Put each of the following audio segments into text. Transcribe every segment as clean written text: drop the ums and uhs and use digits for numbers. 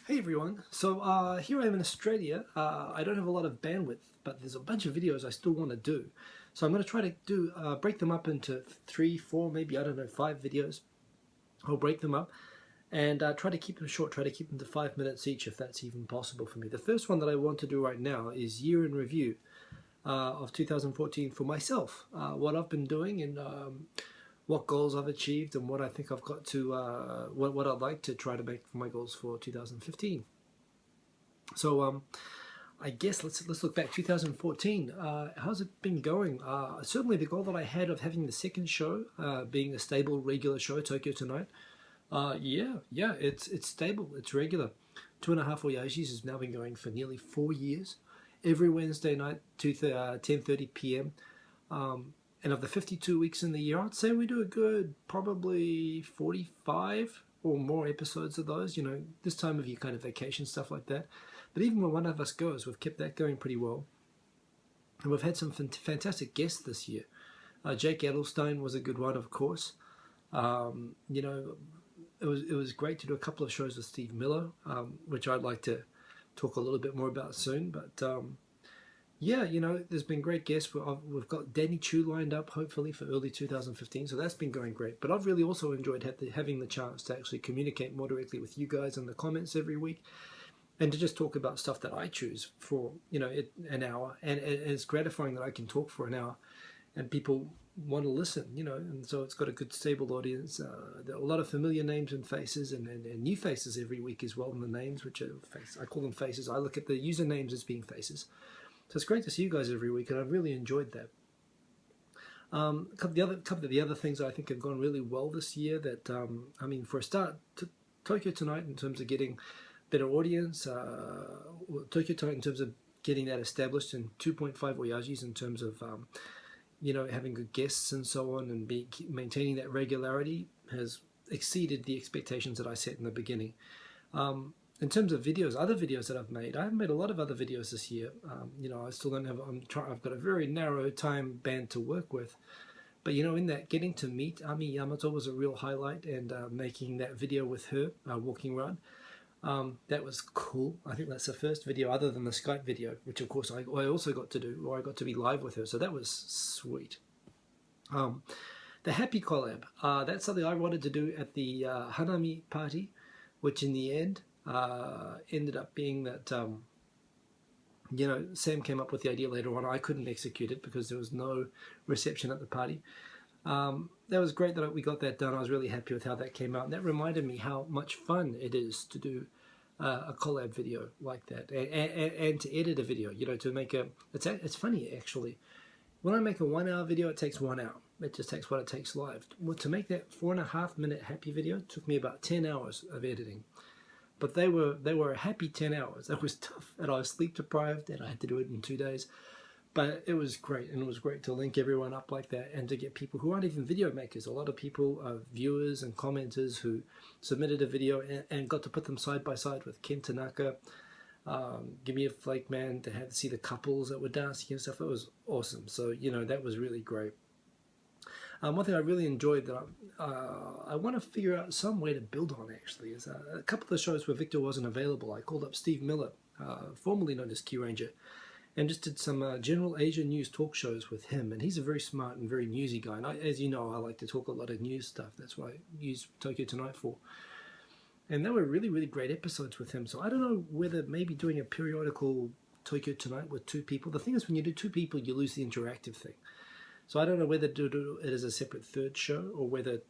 Hey everyone, so here I am in Australia. I don't have a lot of bandwidth, but there's a bunch of videos I still want to do. So I'm going to try to break them up into 3, 4, maybe, I don't know, 5 videos. I'll break them up and try to keep them short, try to keep them to 5 minutes each if that's even possible for me. The first one that I want to do right now is year in review of 2014 for myself. What I've been doing and what goals I've achieved and what I think I've got to, what I'd like to try to make for my goals for 2015. So I guess let's look back. 2014, how's it been going? Certainly the goal that I had of having the second show being a stable, regular show, Tokyo Tonight. Yeah, it's stable, it's regular. 2.5 Oyajis has now been going for nearly 4 years. Every Wednesday night, 10:30 p.m. And of the 52 weeks in the year, I'd say we do a good probably 45 or more episodes of those, you know, this time of year kind of vacation stuff like that. But even when one of us goes, we've kept that going pretty well. And we've had some fantastic guests this year. Jake Edelstein was a good one, of course. You know, it was great to do a couple of shows with Steve Miller, which I'd like to talk a little bit more about soon. But yeah, you know, there's been great guests. We've got Danny Chu lined up, hopefully, for early 2015. So that's been going great. But I've really also enjoyed having the chance to actually communicate more directly with you guys in the comments every week, and to just talk about stuff that I choose for, you know, an hour. And it's gratifying that I can talk for an hour, and people want to listen, you know. And so it's got a good, stable audience. There are a lot of familiar names and faces, and new faces every week as well in the names, which are I call them faces. I look at the usernames as being faces. So it's great to see you guys every week, and I've really enjoyed that. A couple of the other things I think have gone really well this year. That I mean, for a start, Tokyo Tonight in terms of getting better audience. Tokyo Tonight in terms of getting that established, and 2.5 Oyajis in terms of you know, having good guests and so on, and maintaining that regularity has exceeded the expectations that I set in the beginning. In terms of videos, other videos that I've made, I haven't made a lot of other videos this year. You know, I still don't have. I've got a very narrow time band to work with, but you know, in that, getting to meet Ami Yamato was a real highlight, and making that video with her, walking around, that was cool. I think that's the first video other than the Skype video, which of course I also got to do, or I got to be live with her. So that was sweet. The Happy collab, that's something I wanted to do at the Hanami party, which in the end ended up being that, you know, Sam came up with the idea later on. I couldn't execute it because there was no reception at the party. That was great that we got that done. I was really happy with how that came out. And that reminded me how much fun it is to do a collab video like that, and to edit a video, you know, to make it's funny actually. When I make a 1 hour video, it takes 1 hour. It just takes what it takes live. Well, to make that 4.5 minute happy video took me about 10 hours of editing. But they were a happy 10 hours. That was tough, and I was sleep deprived, and I had to do it in 2 days. But it was great, and it was great to link everyone up like that, and to get people who aren't even video makers. A lot of people, viewers and commenters, who submitted a video and got to put them side by side with Ken Tanaka, Give Me a Flake Man, to see the couples that were dancing and stuff. It was awesome. So, you know, that was really great. One thing I really enjoyed that I want to figure out some way to build on, actually, is a couple of the shows where Victor wasn't available. I called up Steve Miller, formerly known as Q Ranger, and just did some general Asia news talk shows with him. And he's a very smart and very newsy guy. And as you know, I like to talk a lot of news stuff. That's what I use Tokyo Tonight for. And they were really, really great episodes with him. So I don't know whether maybe doing a periodical Tokyo Tonight with 2 people. The thing is, when you do 2 people, you lose the interactive thing. So I don't know whether to do it as a separate third show, or whether,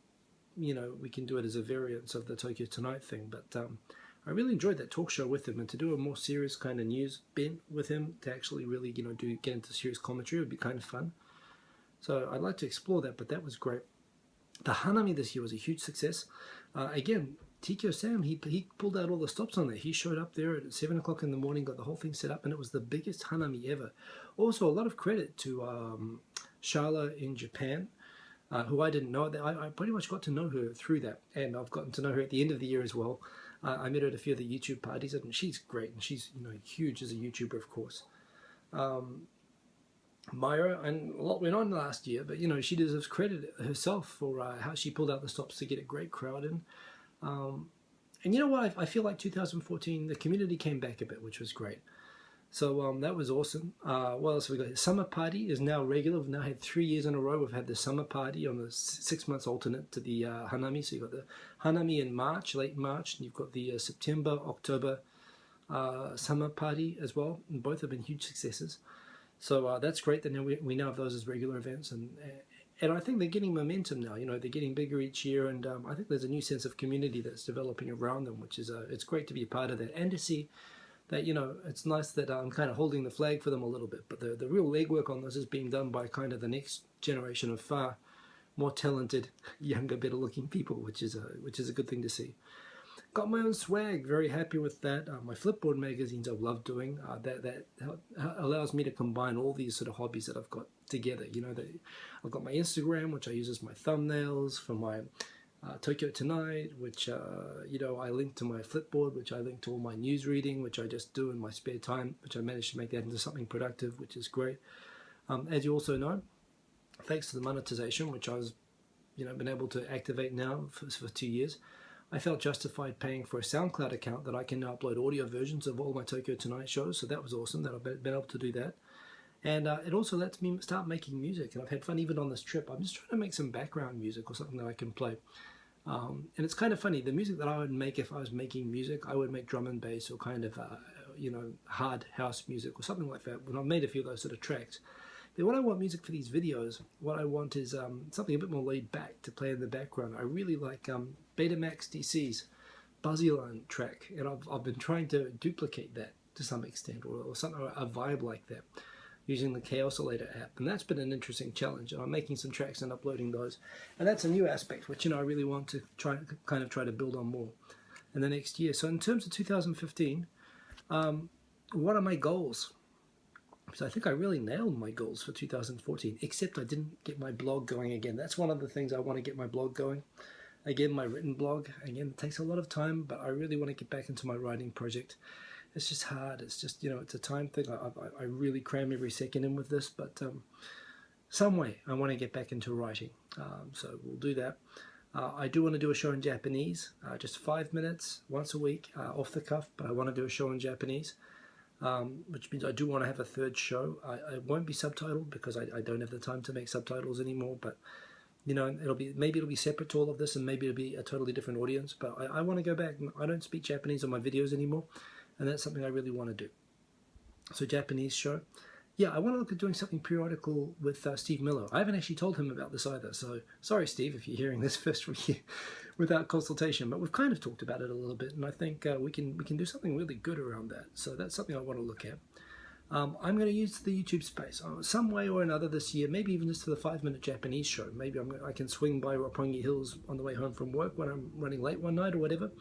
you know, we can do it as a variance of the Tokyo Tonight thing. But I really enjoyed that talk show with him, and to do a more serious kind of news bent with him, to actually really, you know, get into serious commentary would be kind of fun. So I'd like to explore that, but that was great. The Hanami this year was a huge success. Again, Tikyo Sam, he pulled out all the stops on there. He showed up there at 7 o'clock in the morning, got the whole thing set up, and it was the biggest Hanami ever. Also, a lot of credit to Sharla in Japan, who I didn't know. I pretty much got to know her through that, and I've gotten to know her at the end of the year as well. I met her at a few of the YouTube parties, and she's great, and she's, you know, huge as a YouTuber, of course. Myra, and a lot went on last year, but you know, she deserves credit herself for how she pulled out the stops to get a great crowd in. And you know what? I feel like 2014, the community came back a bit, which was great. So that was awesome. What else have we got? Summer party is now regular. We've now had 3 years in a row. We've had the summer party on the 6 months alternate to the Hanami. So you've got the Hanami in March, late March, and you've got the September, October summer party as well. And both have been huge successes. So that's great that now we now have those as regular events. And I think they're getting momentum now. You know, they're getting bigger each year. And I think there's a new sense of community that's developing around them, which is it's great to be a part of that and to see that, you know, it's nice that I'm kind of holding the flag for them a little bit, but the real legwork on this is being done by kind of the next generation of far more talented, younger, better looking people, which is a good thing to see. Got my own swag, very happy with that. My Flipboard magazines I love doing. That allows me to combine all these sort of hobbies that I've got together. You know, I've got my Instagram, which I use as my thumbnails for my Tokyo Tonight, which you know, I link to my Flipboard, which I link to all my news reading, which I just do in my spare time, which I managed to make that into something productive, which is great. As you also know, thanks to the monetization, which I was, you know, been able to activate now for 2 years, I felt justified paying for a SoundCloud account that I can now upload audio versions of all my Tokyo Tonight shows. So that was awesome that I've been able to do that. And it also lets me start making music, and I've had fun even on this trip. I'm just trying to make some background music or something that I can play. And it's kind of funny, the music that I would make if I was making music, I would make drum and bass or kind of, you know, hard house music or something like that. When I've made a few of those sort of tracks. But when I want music for these videos, what I want is something a bit more laid back to play in the background. I really like Betamax DC's Buzzyline track, and I've been trying to duplicate that to some extent, or something, a vibe like that, using the Chaosillator app, and that's been an interesting challenge. And I'm making some tracks and uploading those, and that's a new aspect which, you know, I really want to try to build on more in the next year. So in terms of 2015, what are my goals? So I think I really nailed my goals for 2014, except I didn't get my blog going again. That's one of the things I want to get my blog going. Again, my written blog, again, it takes a lot of time, but I really want to get back into my writing project. It's just hard. It's just, you know, it's a time thing. I really cram every second in with this, but some way I want to get back into writing. So we'll do that. I do want to do a show in Japanese, just 5 minutes once a week, off the cuff, but I want to do a show in Japanese, which means I do want to have a third show. I won't be subtitled because I don't have the time to make subtitles anymore, but you know, maybe it'll be separate to all of this, and maybe it'll be a totally different audience, but I want to go back. I don't speak Japanese on my videos anymore, and that's something I really want to do. So Japanese show. Yeah, I want to look at doing something periodical with Steve Miller. I haven't actually told him about this either, so sorry, Steve, if you're hearing this first from you without consultation, but we've kind of talked about it a little bit, and I think we can do something really good around that. So that's something I want to look at. I'm going to use the YouTube space some way or another this year, maybe even just for the 5-minute Japanese show. Maybe I can swing by Roppongi Hills on the way home from work when I'm running late one night or whatever.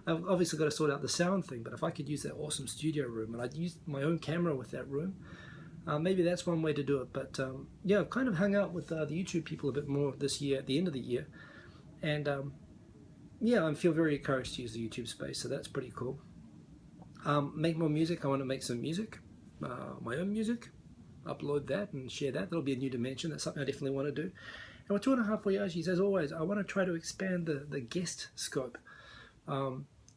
I've obviously got to sort out the sound thing, but if I could use that awesome studio room, and I'd use my own camera with that room, maybe that's one way to do it. But yeah, I've kind of hung out with the YouTube people a bit more this year, at the end of the year, and yeah, I feel very encouraged to use the YouTube space, so that's pretty cool. Make more music. I want to make some music. My own music, upload that and share that. That'll be a new dimension. That's something I definitely want to do. And with 2.5 Oyajis, as always, I want to try to expand the guest scope.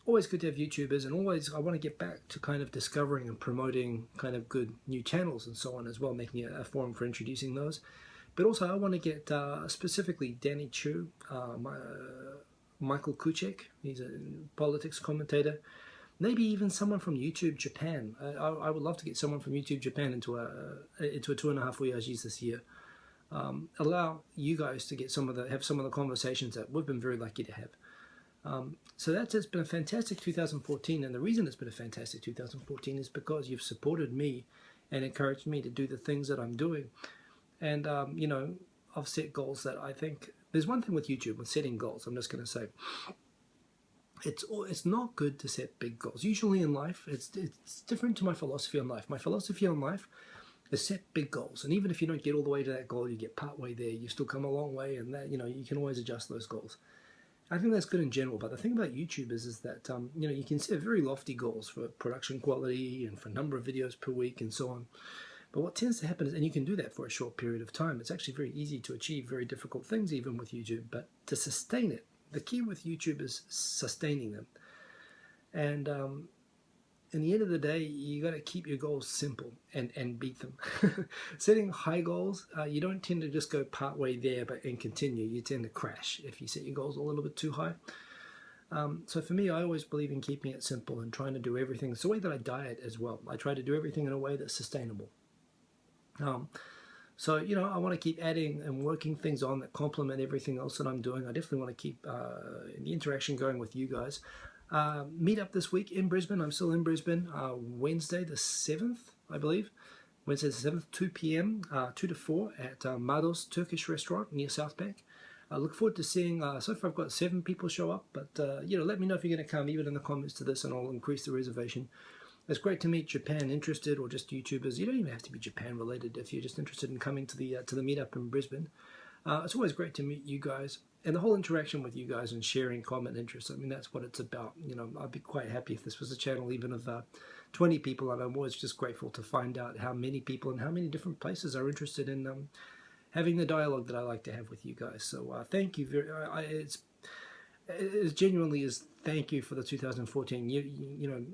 Always good to have YouTubers, and always I want to get back to kind of discovering and promoting kind of good new channels and so on as well, making a forum for introducing those. But also I want to get specifically Danny Chu, Michael Kuchek, he's a politics commentator. Maybe even someone from YouTube Japan. I would love to get someone from YouTube Japan into a 2.5 Oyajis this year. Allow you guys to get have some of the conversations that we've been very lucky to have. So that's just been a fantastic 2014, and the reason it's been a fantastic 2014 is because you've supported me and encouraged me to do the things that I'm doing. And you know, I've set goals that I think there's one thing with YouTube with setting goals. I'm just going to say. It's not good to set big goals. Usually in life, it's different to my philosophy on life. My philosophy on life is set big goals, and even if you don't get all the way to that goal, you get part way there. You still come a long way, and that, you know, you can always adjust those goals. I think that's good in general. But the thing about YouTubers is that you know, you can set very lofty goals for production quality and for number of videos per week and so on. But what tends to happen is, and you can do that for a short period of time. It's actually very easy to achieve very difficult things even with YouTube, but to sustain it. The key with YouTube is sustaining them. And in the end of the day, you got to keep your goals simple and beat them. Setting high goals, you don't tend to just go part way there and continue. You tend to crash if you set your goals a little bit too high. So for me, I always believe in keeping it simple and trying to do everything. It's the way that I diet as well. I try to do everything in a way that's sustainable. So, you know, I want to keep adding and working things on that complement everything else that I'm doing. I definitely want to keep the interaction going with you guys. Meet up this week in Brisbane. I'm still in Brisbane. Wednesday the 7th, I believe. Wednesday the 7th, 2 p.m., 2 to 4 at Mado's Turkish restaurant near SouthBank. I look forward to seeing, so far I've got 7 people show up, but, you know, let me know if you're going to come, even in the comments to this, and I'll increase the reservation. It's great to meet Japan interested or just YouTubers. You don't even have to be Japan related if you're just interested in coming to the meetup in Brisbane. It's always great to meet you guys and the whole interaction with you guys and sharing common interests. I mean, that's what it's about. You know, I'd be quite happy if this was a channel even of 20 people, and I'm always just grateful to find out how many people and how many different places are interested in having the dialogue that I like to have with you guys. So thank you very. It genuinely is thank you for the 2014. You know.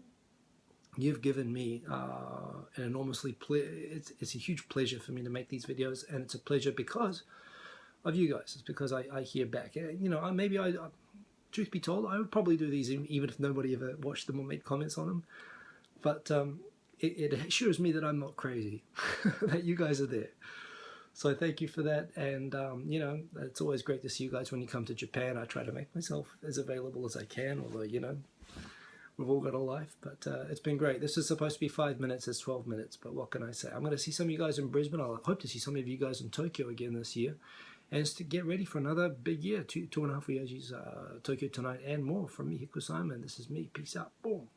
You've given me an enormously it's a huge pleasure for me to make these videos, and it's a pleasure because of you guys. It's because I hear back. You know, maybe truth be told, I would probably do these even if nobody ever watched them or made comments on them. But it assures me that I'm not crazy, that you guys are there. So thank you for that, and you know, it's always great to see you guys when you come to Japan. I try to make myself as available as I can, although, you know, we've all got a life, but it's been great. This is supposed to be 5 minutes, it's 12 minutes, but what can I say? I'm going to see some of you guys in Brisbane. I hope to see some of you guys in Tokyo again this year, and to get ready for another big year. 2.5 Oyajis, Tokyo tonight, and more from me, Hiku Simon. This is me. Peace out. Boom.